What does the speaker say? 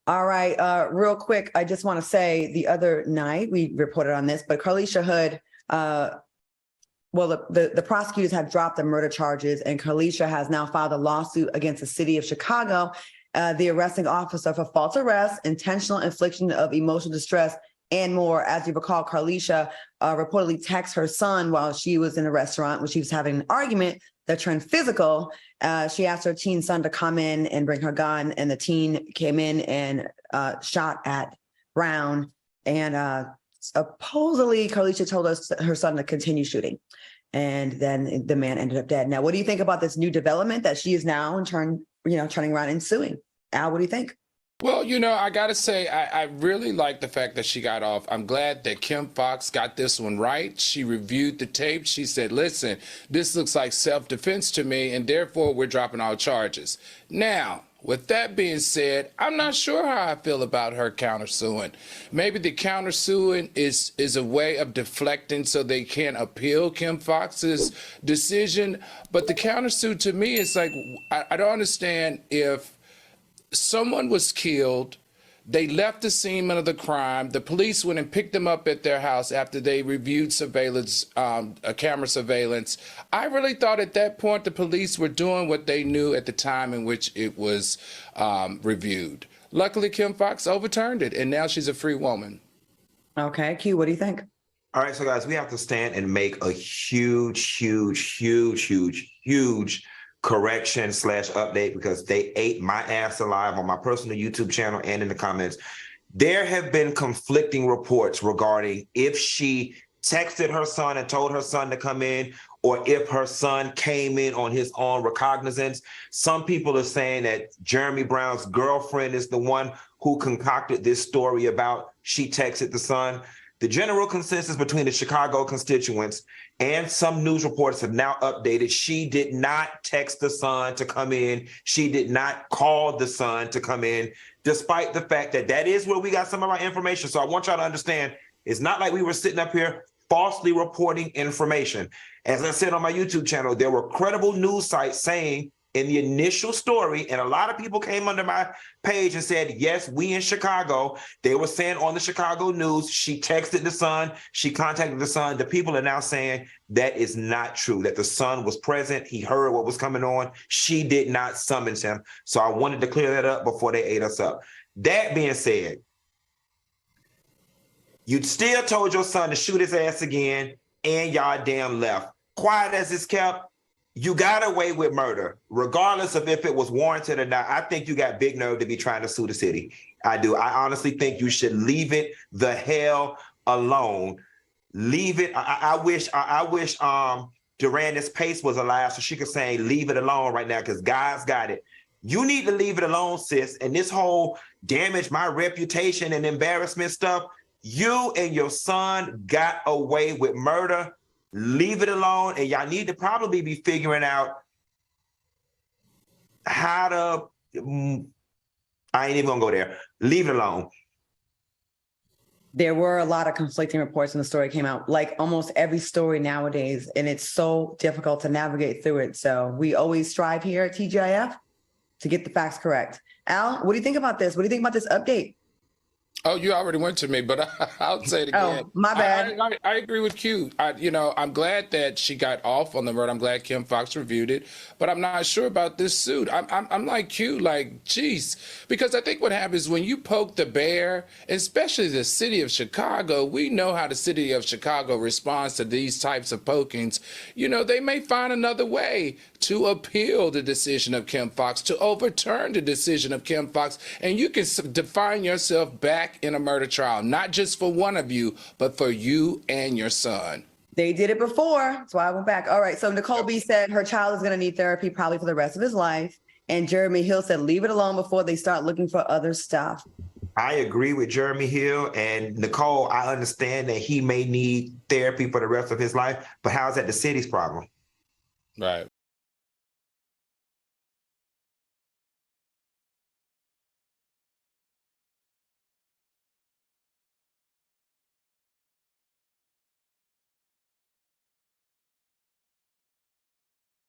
All right, real quick, I just want to say the other night we reported on this, but Carlisha Hood, the prosecutors have dropped the murder charges, and Carlisha has now filed a lawsuit against the city of Chicago, the arresting officer for false arrest, intentional infliction of emotional distress, and more. As you recall, Carlisha reportedly texted her son while she was in a restaurant when she was having an argument that turned physical. She asked her teen son to come in and bring her gun, and the teen came in and shot at Brown. And supposedly, Carlisha told her son to continue shooting, and then the man ended up dead. Now, what do you think about this new development that she is now turning around and suing? Al, what do you think? Well, I got to say, I really like the fact that she got off. I'm glad that Kim Foxx got this one right. She reviewed the tape. She said, listen, this looks like self-defense to me, and therefore we're dropping all charges. Now, with that being said, I'm not sure how I feel about her countersuing. Maybe the countersuing is a way of deflecting so they can't appeal Kim Foxx's decision. But the countersuit to me is like, I don't understand if someone was killed, they left the scene of the crime, the police went and picked them up at their house after they reviewed surveillance, camera surveillance. I really thought at that point the police were doing what they knew at the time in which it was reviewed. Luckily, Kim Foxx overturned it, and now she's a free woman. Okay, Q, what do you think? All right, so guys, we have to stand and make a huge correction / update because they ate my ass alive on my personal YouTube channel and in the comments. There have been conflicting reports regarding if she texted her son and told her son to come in, or if her son came in on his own recognizance. Some people are saying that Jeremy Brown's girlfriend is the one who concocted this story about she texted the son. The general consensus between the Chicago constituents and some news reports have now updated. She did not text the son to come in. She did not call the son to come in, despite the fact that that is where we got some of our information. So I want y'all to understand, it's not like we were sitting up here falsely reporting information. As I said on my YouTube channel, there were credible news sites saying in the initial story, and a lot of people came under my page and said, yes, we in Chicago. They were saying on the Chicago news, she texted the son, she contacted the son. The people are now saying that is not true, that the son was present. He heard what was coming on. She did not summons him. So I wanted to clear that up before they ate us up. That being said, you still told your son to shoot his ass again, and y'all damn left. Quiet as it's kept, you got away with murder, regardless of if it was warranted or not. I think you got big nerve to be trying to sue the city. I do. I honestly think you should leave it the hell alone. Leave it. I wish Durandis Pace was alive so she could say, leave it alone right now, because God's got it. You need to leave it alone, sis. And this whole damage my reputation and embarrassment stuff, you and your son got away with murder. Leave it alone, and y'all need to probably be figuring out how to, I ain't even gonna go there. Leave it alone. There were a lot of conflicting reports when the story came out, like almost every story nowadays, and it's so difficult to navigate through it. So we always strive here at TGIF to get the facts correct. Al, what do you think about this? What do you think about this update? Oh, you already went to me, but I'll say it again. Oh, my bad. I agree with Q. I'm glad that she got off on the murder. I'm glad Kim Foxx reviewed it, but I'm not sure about this suit. I'm like Q, like, geez, because I think what happens when you poke the bear, especially the city of Chicago, we know how the city of Chicago responds to these types of pokings. They may find another way to appeal the decision of Kim Foxx, to overturn the decision of Kim Foxx, and you can define yourself back in a murder trial, not just for one of you, but for you and your son. They did it before. That's why I went back. All right. So Nicole B said her child is going to need therapy probably for the rest of his life. And Jeremy Hill said, leave it alone before they start looking for other stuff. I agree with Jeremy Hill. And Nicole, I understand that he may need therapy for the rest of his life, but how's that the city's problem? Right.